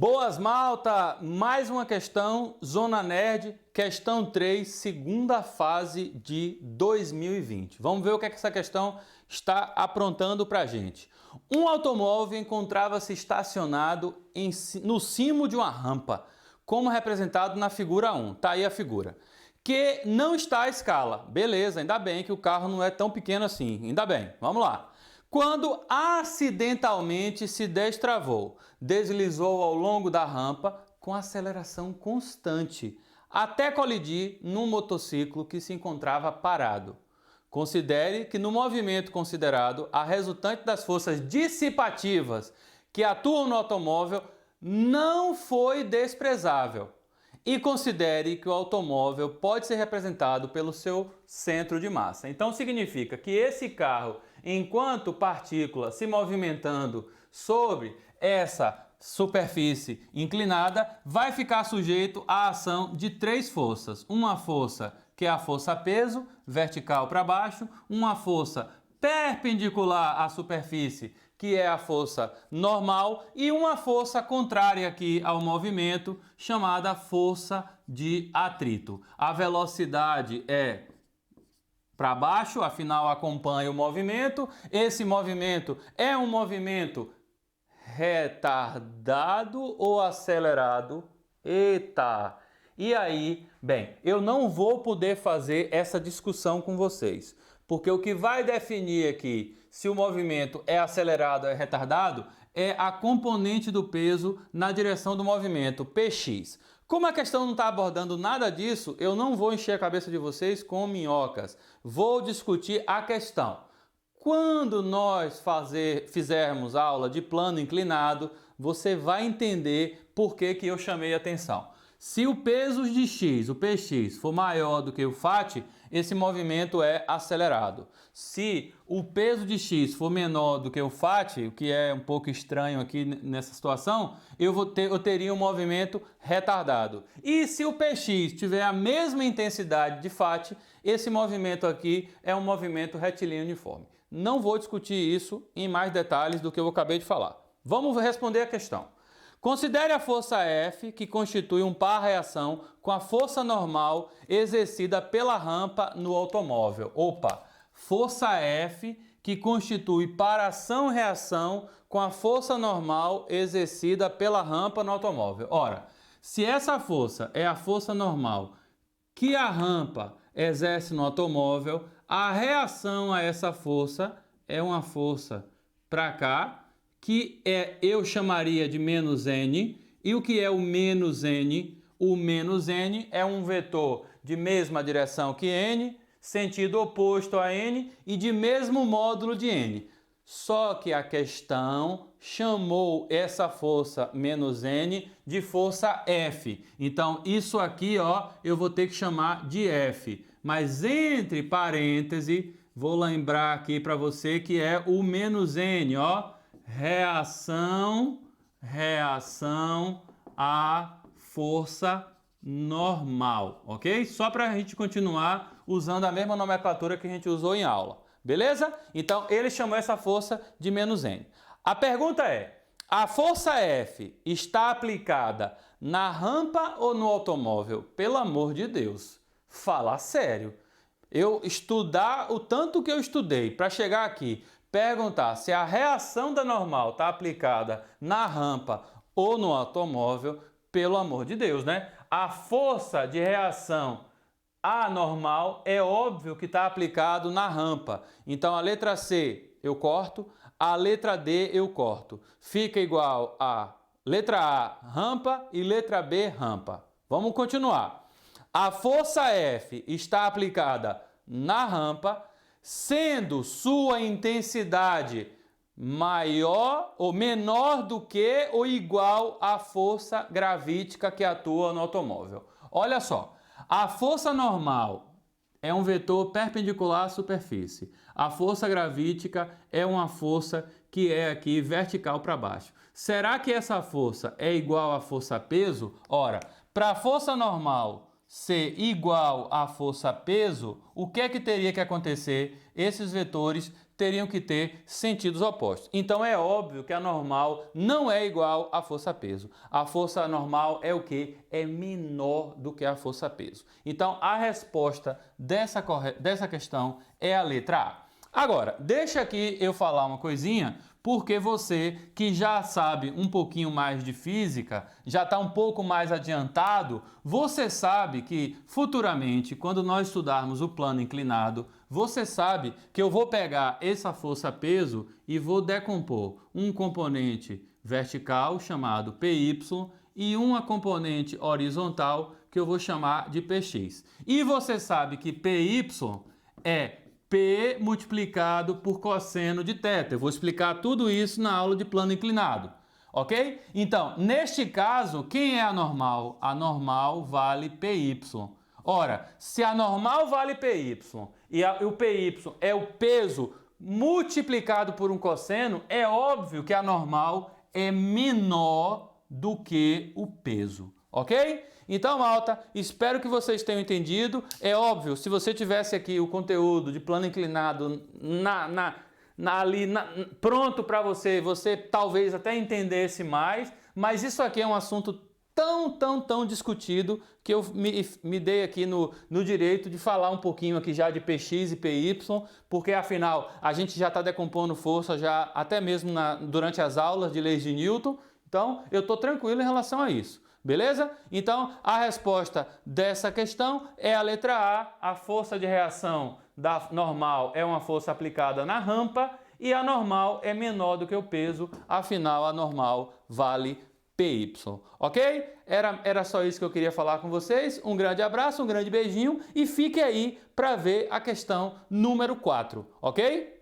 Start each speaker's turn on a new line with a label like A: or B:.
A: Boas, malta! Mais uma questão, Zona Nerd, questão 3, segunda fase de 2020. Vamos ver o que essa questão está aprontando para a gente. Um automóvel encontrava-se estacionado no cimo de uma rampa, como representado na figura 1. Tá aí a figura. Que não está à escala. Beleza, ainda bem que o carro não é tão pequeno assim. Ainda bem. Vamos lá. Quando acidentalmente se destravou, deslizou ao longo da rampa com aceleração constante, até colidir num motociclo que se encontrava parado. Considere que no movimento considerado, a resultante das forças dissipativas que atuam no automóvel não foi desprezável. E considere que o automóvel pode ser representado pelo seu centro de massa. Então significa que esse carro, enquanto partícula se movimentando sobre essa superfície inclinada, vai ficar sujeito à ação de três forças. Uma força que é a força peso, vertical para baixo, uma força perpendicular à superfície, que é a força normal, e uma força contrária aqui ao movimento, chamada força de atrito. A velocidade é para baixo, afinal acompanha o movimento. Esse movimento é um movimento retardado ou acelerado? Eita! E aí, bem, eu não vou poder fazer essa discussão com vocês, porque o que vai definir aqui se o movimento é acelerado ou é retardado é a componente do peso na direção do movimento, Px. Como a questão não está abordando nada disso, eu não vou encher a cabeça de vocês com minhocas. Vou discutir a questão. Quando nós fizermos aula de plano inclinado, você vai entender por que eu chamei a atenção. Se o peso de x, o Px, for maior do que o Φ, esse movimento é acelerado. Se o peso de x for menor do que o Φ, o que é um pouco estranho aqui nessa situação, eu teria um movimento retardado. E se o Px tiver a mesma intensidade de Φ, esse movimento aqui é um movimento retilíneo uniforme. Não vou discutir isso em mais detalhes do que eu acabei de falar. Vamos responder a questão. Considere a força F, que constitui um par-reação com a força normal exercida pela rampa no automóvel. Opa! Força F, que constitui par-ação-reação com a força normal exercida pela rampa no automóvel. Ora, se essa força é a força normal que a rampa exerce no automóvel, a reação a essa força é uma força para cá, que eu chamaria de menos n. E o que é o menos n? O menos n é um vetor de mesma direção que n, sentido oposto a n e de mesmo módulo de n. Só que a questão chamou essa força menos n de força F. Então isso aqui, ó, eu vou ter que chamar de F. Mas entre parênteses, vou lembrar aqui para você que é o menos n, ó. Reação à força normal, ok? Só para a gente continuar usando a mesma nomenclatura que a gente usou em aula, beleza? Então, ele chamou essa força de menos n. A pergunta é, a força F está aplicada na rampa ou no automóvel? Pelo amor de Deus, fala sério. Eu estudar o tanto que eu estudei para chegar aqui, perguntar se a reação da normal está aplicada na rampa ou no automóvel, pelo amor de Deus, né? A força de reação anormal é óbvio que está aplicado na rampa. Então a letra C eu corto, a letra D eu corto. Fica igual a letra A, rampa, e letra B, rampa. Vamos continuar. A força F está aplicada na rampa, sendo sua intensidade maior ou menor do que ou igual à força gravítica que atua no automóvel. Olha só, a força normal é um vetor perpendicular à superfície. A força gravítica é uma força que é aqui vertical para baixo. Será que essa força é igual à força peso? Ora, para a força normal ser igual à força-peso, o que é que teria que acontecer? Esses vetores teriam que ter sentidos opostos. Então é óbvio que a normal não é igual à força-peso. A força normal é o quê? É menor do que a força-peso. Então a resposta dessa questão é a letra A. Agora, deixa aqui eu falar uma coisinha, porque você que já sabe um pouquinho mais de física, já está um pouco mais adiantado, você sabe que futuramente, quando nós estudarmos o plano inclinado, você sabe que eu vou pegar essa força-peso e vou decompor um componente vertical chamado PY e uma componente horizontal que eu vou chamar de PX. E você sabe que PY é P multiplicado por cosseno de θ. Eu vou explicar tudo isso na aula de plano inclinado, ok? Então, neste caso, quem é a normal? A normal vale PY. Ora, se a normal vale PY e o PY é o peso multiplicado por um cosseno, é óbvio que a normal é menor do que o peso, ok? Então, malta, espero que vocês tenham entendido. É óbvio, se você tivesse aqui o conteúdo de plano inclinado pronto para você talvez até entendesse mais, mas isso aqui é um assunto tão discutido que eu me dei aqui no direito de falar um pouquinho aqui já de PX e PY, porque afinal a gente já está decompondo força já até mesmo durante as aulas de leis de Newton, então eu estou tranquilo em relação a isso. Beleza? Então, a resposta dessa questão é a letra A. A força de reação da normal é uma força aplicada na rampa e a normal é menor do que o peso, afinal a normal vale PY. Ok? Era só isso que eu queria falar com vocês. Um grande abraço, um grande beijinho e fique aí para ver a questão número 4. Ok?